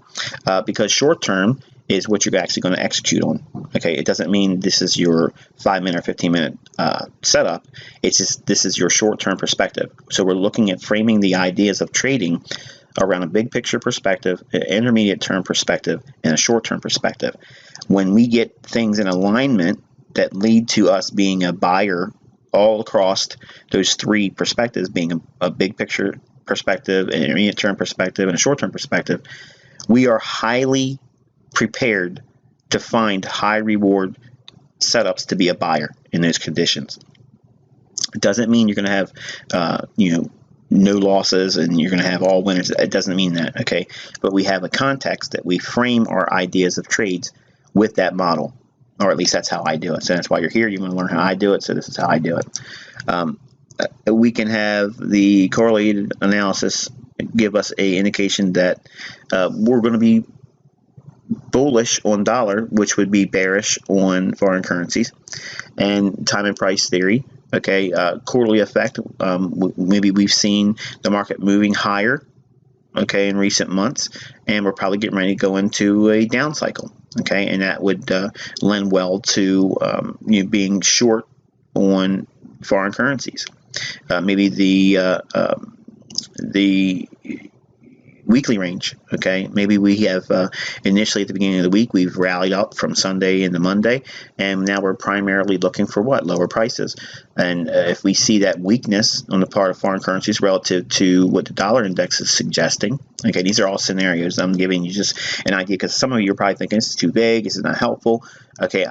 Because short-term is what you're actually going to execute on. Okay, it doesn't mean this is your 5-minute or 15-minute setup. It's just this is your short-term perspective. So we're looking at framing the ideas of trading around a big picture perspective, an intermediate term perspective, and a short-term perspective. When we get things in alignment that lead to us being a buyer all across those 3 perspectives, being a big picture perspective, an intermediate term perspective, and a short-term perspective, we are highly prepared to find high reward setups to be a buyer in those conditions. It doesn't mean you're going to have no losses and you're going to have all winners. It doesn't mean that, okay? But we have a context that we frame our ideas of trades with that model, or at least that's how I do it. So that's why you're here. You want to learn how I do it, so this is how I do it. we can have the correlated analysis give us a indication that we're going to be bullish on dollar, which would be bearish on foreign currencies, and time and price theory. Okay, quarterly effect. Maybe we've seen the market moving higher, okay, in recent months, and we're probably getting ready to go into a down cycle. Okay, and that would lend well to being short on foreign currencies. Maybe the weekly range. Okay, maybe we have initially at the beginning of the week we've rallied up from Sunday into Monday, and now we're primarily looking for what? Lower prices. And if we see that weakness on the part of foreign currencies relative to what the dollar index is suggesting, okay, these are all scenarios. I'm giving you just an idea because some of you are probably thinking this is too vague, this is not helpful. Okay,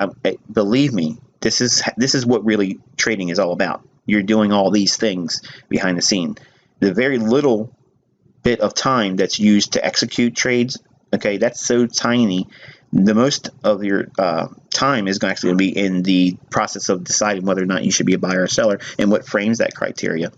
believe me, this is what really trading is all about. You're doing all these things behind the scene. The very little bit of time that's used to execute trades, okay, that's so tiny. The most of your time is actually going to be in the process of deciding whether or not you should be a buyer or seller and what frames that criteria.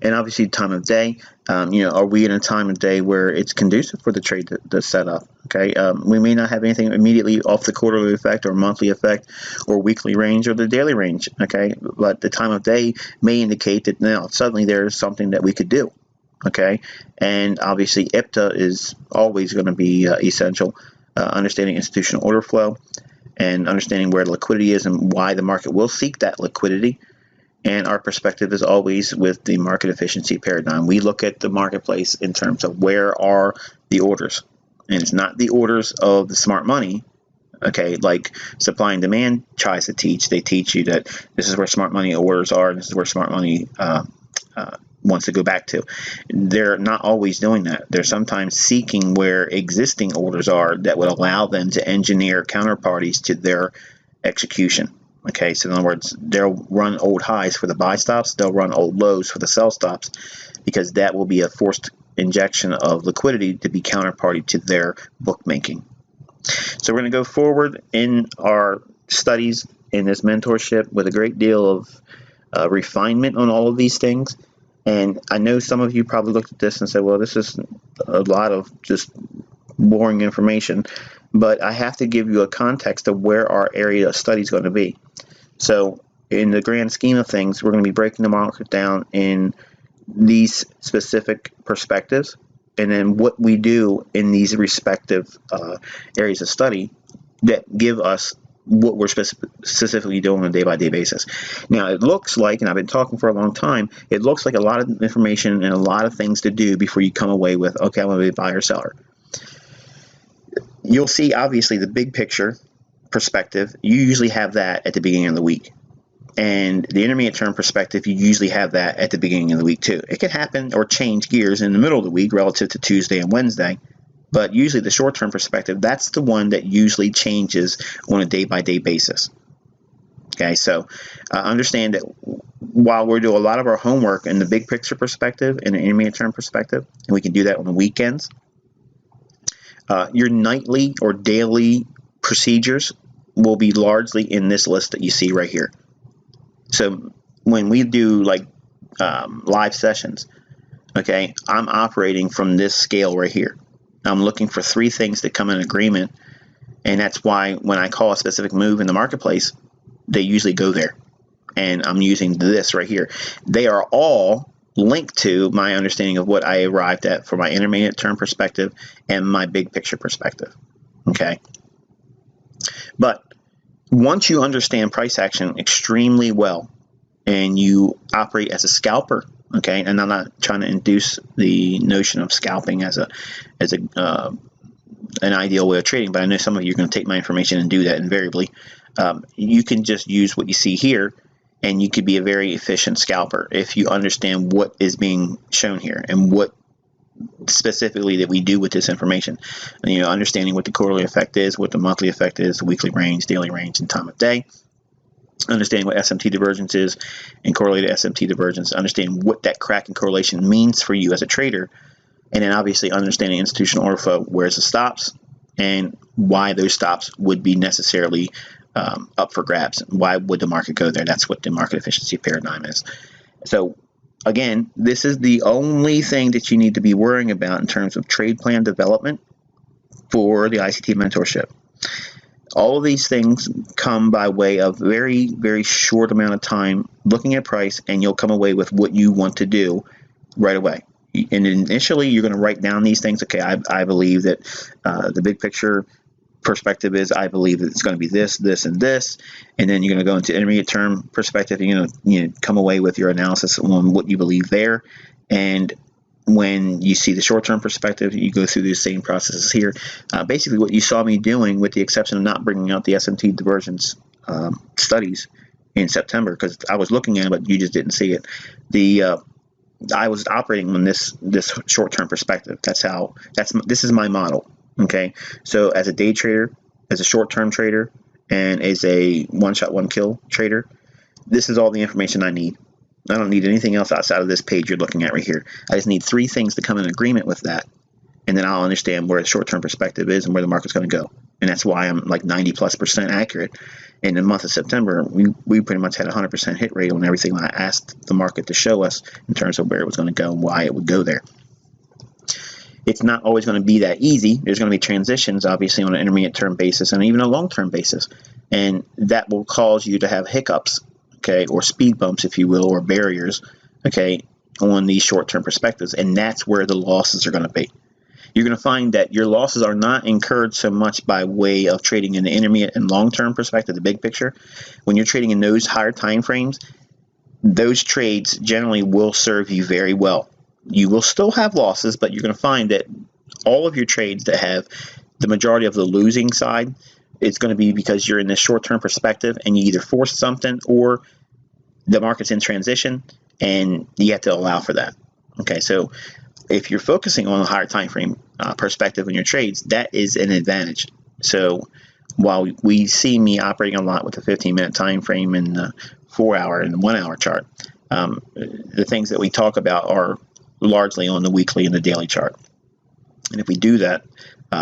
And obviously time of day, are we in a time of day where it's conducive for the trade to set up? Okay, we may not have anything immediately off the quarterly effect or monthly effect or weekly range or the daily range, okay, but the time of day may indicate that now suddenly there's something that we could do. Okay, and obviously IPTA is always going to be essential. Understanding institutional order flow and understanding where the liquidity is and why the market will seek that liquidity. And our perspective is always with the market efficiency paradigm. We look at the marketplace in terms of where are the orders, and it's not the orders of the smart money. Okay, like supply and demand tries to teach. They teach you that this is where smart money orders are, and this is where smart money wants to go back to. They're not always doing that. They're sometimes seeking where existing orders are that would allow them to engineer counterparties to their execution. Okay, so in other words, they'll run old highs for the buy stops, they'll run old lows for the sell stops, because that will be a forced injection of liquidity to be counterparty to their bookmaking. So we're going to go forward in our studies in this mentorship with a great deal of refinement on all of these things. And I know some of you probably looked at this and said, well, this is a lot of just boring information, but I have to give you a context of where our area of study is going to be. So in the grand scheme of things, we're going to be breaking the market down in these specific perspectives, and then what we do in these respective areas of study that give us what we're specifically doing on a day-by-day basis. Now, it looks like, and I've been talking for a long time, it looks like a lot of information and a lot of things to do before you come away with, okay, I'm going to be a buyer or seller. You'll see, obviously, the big picture perspective. You usually have that at the beginning of the week. And the intermediate term perspective, you usually have that at the beginning of the week, too. It could happen or change gears in the middle of the week relative to Tuesday and Wednesday. But usually the short-term perspective, that's the one that usually changes on a day-by-day basis. Okay, so understand that while we're doing a lot of our homework in the big picture perspective and the intermediate term perspective, and we can do that on the weekends, your nightly or daily procedures will be largely in this list that you see right here. So when we do like live sessions, okay, I'm operating from this scale right here. I'm looking for 3 things to come in agreement, and that's why when I call a specific move in the marketplace, they usually go there. And I'm using this right here. They are all linked to my understanding of what I arrived at for my intermediate term perspective and my big picture perspective. Okay. But once you understand price action extremely well and you operate as a scalper, okay, and I'm not trying to induce the notion of scalping as an ideal way of trading, but I know some of you are going to take my information and do that invariably. You can just use what you see here, and you could be a very efficient scalper if you understand what is being shown here and what specifically that we do with this information. And, understanding what the quarterly effect is, what the monthly effect is, the weekly range, daily range, and time of day. Understanding what SMT divergence is and correlated SMT divergence, understanding what that crack and correlation means for you as a trader, and then obviously understanding institutional order flow, where's the stops, and why those stops would be necessarily up for grabs. Why would the market go there? That's what the market efficiency paradigm is. So again, this is the only thing that you need to be worrying about in terms of trade plan development for the ICT mentorship. All of these things come by way of very, very short amount of time looking at price, and you'll come away with what you want to do right away. And initially, you're going to write down these things. Okay, I believe that the big picture perspective is, I believe that it's going to be this, this, and this. And then you're going to go into intermediate term perspective, and you're going to come away with your analysis on what you believe there. And when you see the short-term perspective, you go through the same processes here. Basically, what you saw me doing, with the exception of not bringing out the SMT divergence studies in September, because I was looking at it, but you just didn't see it. I was operating on this short-term perspective. This is my model. Okay, so as a day trader, as a short-term trader, and as a one-shot, one-kill trader, this is all the information I need. I don't need anything else outside of this page you're looking at right here. I just need 3 things to come in agreement with that, and then I'll understand where the short-term perspective is and where the market's going to go. And that's why I'm like 90+% accurate. In the month of September, we pretty much had a 100% hit rate on everything I asked the market to show us in terms of where it was going to go and why it would go there. It's not always going to be that easy. There's going to be transitions, obviously, on an intermediate term basis and even a long-term basis. And that will cause you to have hiccups, okay, or speed bumps, if you will, or barriers, okay, on these short-term perspectives. And that's where the losses are going to be. You're going to find that your losses are not incurred so much by way of trading in the intermediate and long-term perspective, the big picture. When you're trading in those higher time frames, those trades generally will serve you very well. You will still have losses, but you're going to find that all of your trades that have the majority of the losing side, it's going to be because you're in this short-term perspective and you either force something or the market's in transition and you have to allow for that. Okay, so if you're focusing on a higher time frame perspective in your trades, that is an advantage. So while we see me operating a lot with the 15-minute time frame and the 4-hour and the 1-hour chart, the things that we talk about are largely on the weekly and the daily chart. And if we do that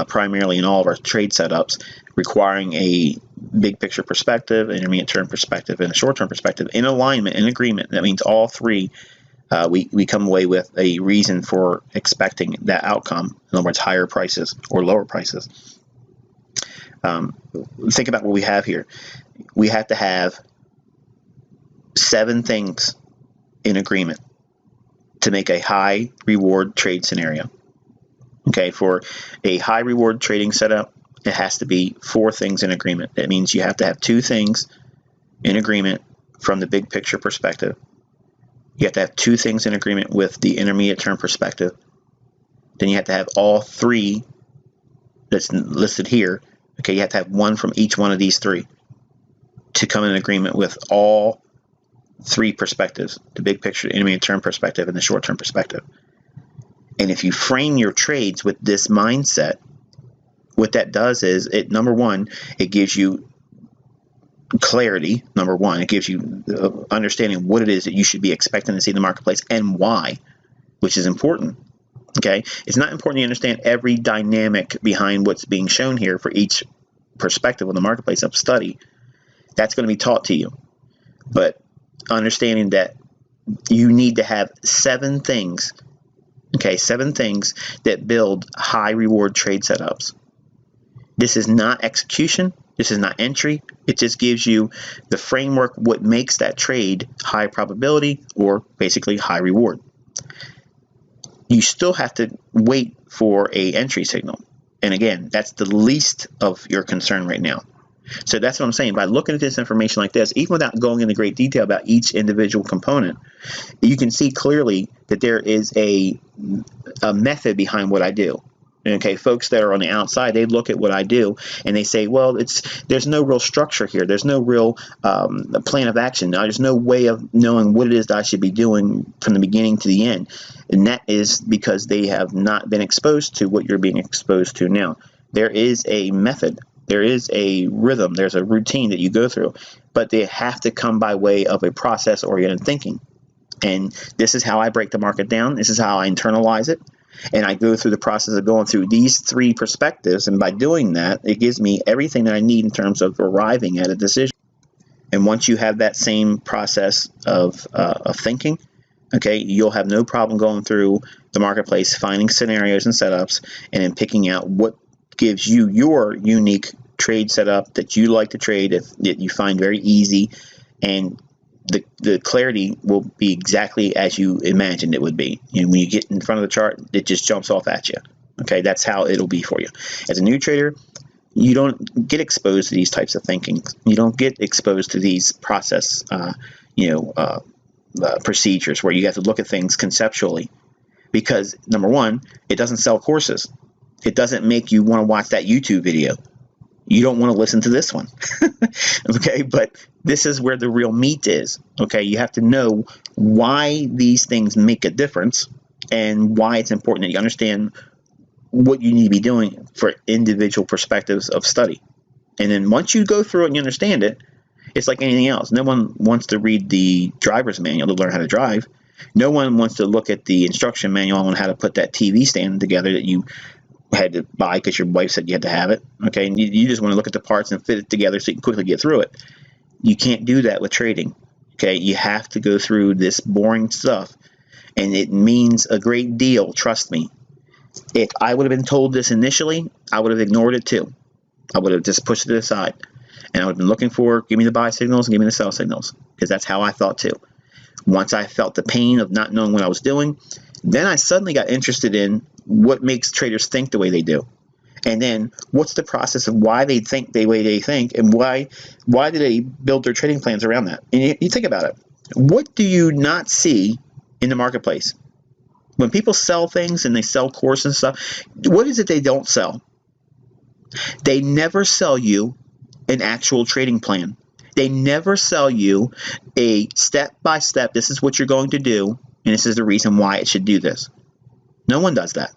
primarily in all of our trade setups, requiring a big picture perspective, intermediate term perspective, and a short term perspective in alignment, in agreement, that means all 3, we come away with a reason for expecting that outcome. In other words, higher prices or lower prices. Think about what we have here. We have to have 7 things in agreement to make a high reward trade scenario. Okay, for a high reward trading setup, it has to be 4 things in agreement. That means you have to have 2 things in agreement from the big picture perspective. You have to have 2 things in agreement with the intermediate term perspective. Then you have to have all 3 that's listed here. Okay, you have to have 1 from each one of these 3 to come in agreement with all 3 perspectives, the big picture, the intermediate term perspective, and the short term perspective. And if you frame your trades with this mindset, what that does is, number one, it gives you clarity. Number one, it gives you understanding what it is that you should be expecting to see in the marketplace and why, which is important. Okay, it's not important to understand every dynamic behind what's being shown here for each perspective on the marketplace of study. That's going to be taught to you, but understanding that you need to have 7 things. Okay, 7 things that build high reward trade setups. This is not execution. This is not entry. It just gives you the framework, what makes that trade high probability or basically high reward. You still have to wait for a entry signal. And again, that's the least of your concern right now. So that's what I'm saying. By looking at this information like this, even without going into great detail about each individual component, you can see clearly that there is a method behind what I do. Okay, folks that are on the outside, they look at what I do and they say, well, there's no real structure here. There's no real plan of action. There's no way of knowing what it is that I should be doing from the beginning to the end. And that is because they have not been exposed to what you're being exposed to now. There is a method. There is a rhythm. There's a routine that you go through, but they have to come by way of a process-oriented thinking. And this is how I break the market down. This is how I internalize it. And I go through the process of going through these 3 perspectives, and by doing that, it gives me everything that I need in terms of arriving at a decision. And once you have that same process of thinking, okay, you'll have no problem going through the marketplace, finding scenarios and setups, and then picking out what gives you your unique trade setup that you like to trade, that you find very easy, and the clarity will be exactly as you imagined it would be. And when you get in front of the chart, it just jumps off at you. Okay, that's how it'll be for you. As a new trader, you don't get exposed to these types of thinking. You don't get exposed to these process, procedures where you have to look at things conceptually. Because number one, it doesn't sell courses. It doesn't make you want to watch that YouTube video. You don't want to listen to this one. Okay, but this is where the real meat is. Okay, you have to know why these things make a difference and why it's important that you understand what you need to be doing for individual perspectives of study. And then once you go through it and you understand it, it's like anything else. No one wants to read the driver's manual to learn how to drive. No one wants to look at the instruction manual on how to put that TV stand together that you had to buy because your wife said you had to have it. Okay, and you just want to look at the parts and fit it together so you can quickly get through it. You can't do that with trading. Okay, you have to go through this boring stuff, and it means a great deal, trust me. If I would have been told this initially, I would have ignored it too. I would have just pushed it aside, and I would have been looking for, give me the buy signals and give me the sell signals, because that's how I thought too. Once I felt the pain of not knowing what I was doing, then I suddenly got interested in what makes traders think the way they do. And then what's the process of why they think the way they think, and why do they build their trading plans around that? And you think about it. What do you not see in the marketplace? When people sell things and they sell courses and stuff, what is it they don't sell? They never sell you an actual trading plan. They never sell you a step-by-step, this is what you're going to do, and this is the reason why it should do this. No one does that.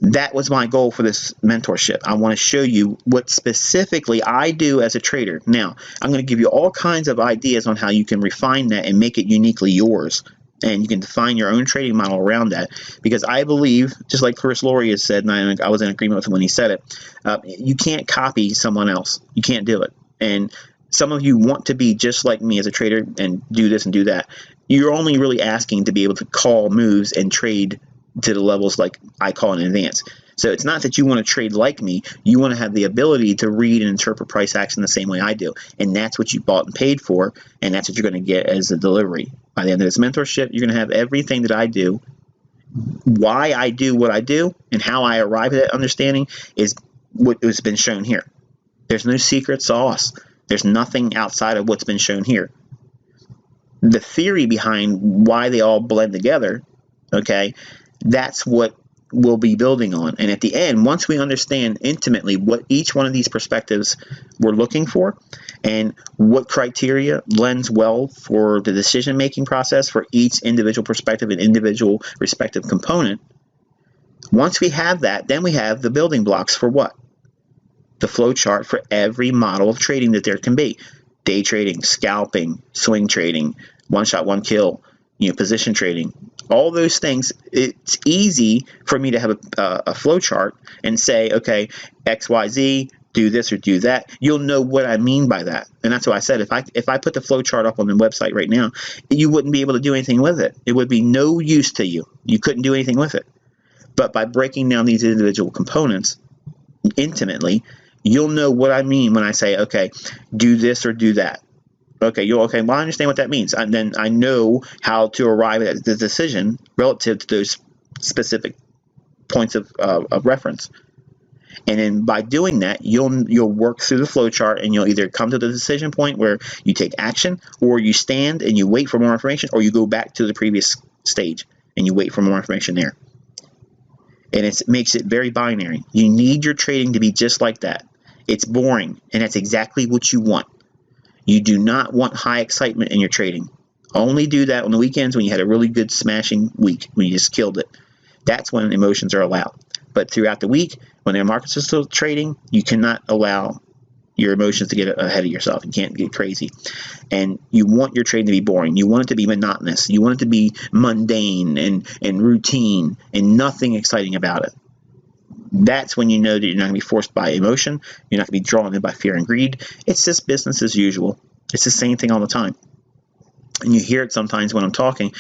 That was my goal for this mentorship. I want to show you what specifically I do as a trader. Now, I'm going to give you all kinds of ideas on how you can refine that and make it uniquely yours. And you can define your own trading model around that. Because I believe, just like Chris Laurie has said, and I was in agreement with him when he said it, you can't copy someone else. You can't do it. And some of you want to be just like me as a trader and do this and do that. You're only really asking to be able to call moves and trade to the levels like I call in advance. So it's not that you want to trade like me. You want to have the ability to read and interpret price action the same way I do. And that's what you bought and paid for, and that's what you're going to get as a delivery. By the end of this mentorship, you're going to have everything that I do. Why I do what I do and how I arrive at that understanding is what has been shown here. There's no secret sauce. There's nothing outside of what's been shown here. The theory behind why they all blend together, okay, that's what we'll be building on. And at the end, once we understand intimately what each one of these perspectives we're looking for and what criteria lends well for the decision-making process for each individual perspective and individual respective component, once we have that, then we have the building blocks for what? The flow chart for every model of trading that there can be. Day trading, scalping, swing trading, one shot, one kill, position trading, all those things. It's easy for me to have a flow chart and say, okay, X, Y, Z, do this or do that. You'll know what I mean by that. And that's why I said, if I put the flow chart up on the website right now, you wouldn't be able to do anything with it. It would be no use to you. You couldn't do anything with it. But by breaking down these individual components intimately, you'll know what I mean when I say, okay, do this or do that. Okay, well, I understand what that means. And then I know how to arrive at the decision relative to those specific points of reference. And then by doing that, you'll work through the flow chart, and you'll either come to the decision point where you take action, or you stand and you wait for more information, or you go back to the previous stage and you wait for more information there. And it makes it very binary. You need your trading to be just like that. It's boring, and that's exactly what you want. You do not want high excitement in your trading. Only do that on the weekends when you had a really good smashing week, when you just killed it. That's when emotions are allowed. But throughout the week, when the markets are still trading, you cannot allow your emotions to get ahead of yourself. You can't get crazy. And you want your trading to be boring. You want it to be monotonous. You want it to be mundane and routine and nothing exciting about it. That's when you know that you're not going to be forced by emotion. You're not going to be drawn in by fear and greed. It's just business as usual. It's the same thing all the time. And you hear it sometimes when I'm talking.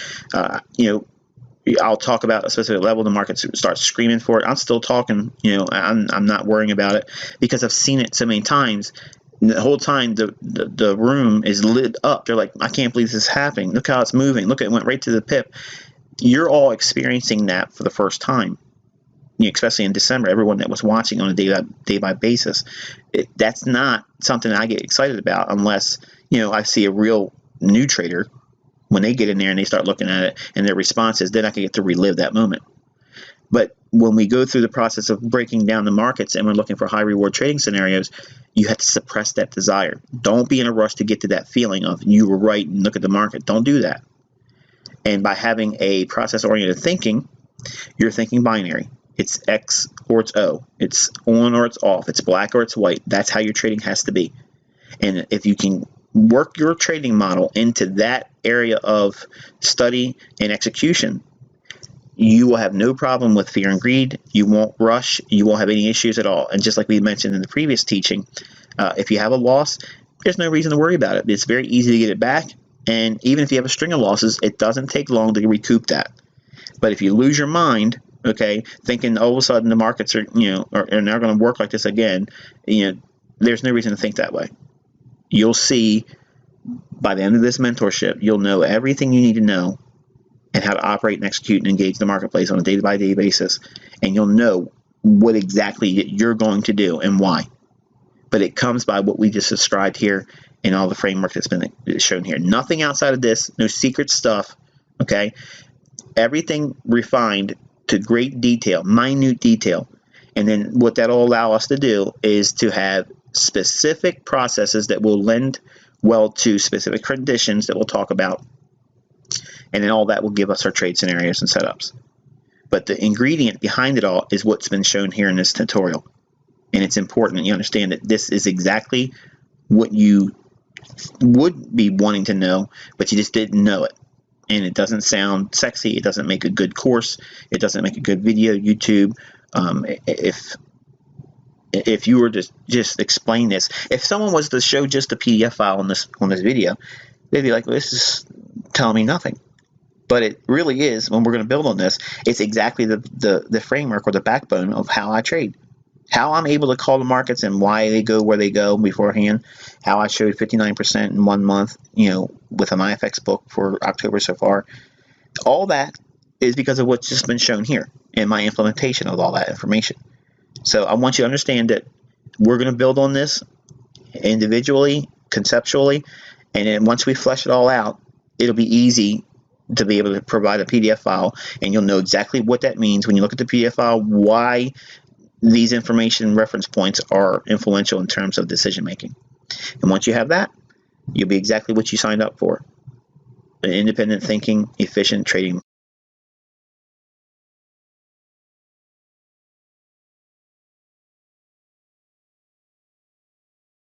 I'll talk about a specific level. The market starts screaming for it. I'm still talking. I'm not worrying about it because I've seen it so many times. The whole time the room is lit up. They're like, I can't believe this is happening. Look how it's moving. Look, it went right to the pip. You're all experiencing that for the first time. Especially in December, everyone that was watching on a day-by basis. That's not something I get excited about unless, I see a real new trader. When they get in there and they start looking at it and their response is, then I can get to relive that moment. But when we go through the process of breaking down the markets and we're looking for high reward trading scenarios, you have to suppress that desire. Don't be in a rush to get to that feeling of you were right and look at the market. Don't do that. And by having a process-oriented thinking, you're thinking binary. It's X or it's O. It's on or it's off. It's black or it's white. That's how your trading has to be. And if you can work your trading model into that area of study and execution, you will have no problem with fear and greed. You won't rush. You won't have any issues at all. And just like we mentioned in the previous teaching, if you have a loss, there's no reason to worry about it. It's very easy to get it back. And even if you have a string of losses, it doesn't take long to recoup that. But if you lose your mind, thinking all of a sudden the markets are now going to work like this again, there's no reason to think that way. You'll see by the end of this mentorship, you'll know everything you need to know and how to operate and execute and engage the marketplace on a day-by-day basis. And you'll know what exactly you're going to do and why. But it comes by what we just described here in all the framework that's been shown here. Nothing outside of this, no secret stuff, Everything refined to great detail, minute detail. And then what that'll allow us to do is to have specific processes that will lend well to specific conditions that we'll talk about. And then all that will give us our trade scenarios and setups. But the ingredient behind it all is what's been shown here in this tutorial. And it's important that you understand that this is exactly what you would be wanting to know, but you just didn't know it. And it doesn't sound sexy. It doesn't make a good course. It doesn't make a good video, YouTube. If you were to just explain this, if someone was to show just a PDF file on this video, they'd be like, well, this is telling me nothing. But it really is, when we're going to build on this, it's exactly the framework or the backbone of how I trade. How I'm able to call the markets and why they go where they go beforehand. How I showed 59% in 1 month, with an IFX book for October so far. All that is because of what's just been shown here and my implementation of all that information. So I want you to understand that we're going to build on this individually, conceptually, and then once we flesh it all out, it'll be easy to be able to provide a PDF file, and you'll know exactly what that means when you look at the PDF file, why these information reference points are influential in terms of decision making. And once you have that, you'll be exactly what you signed up for. An independent thinking, efficient trading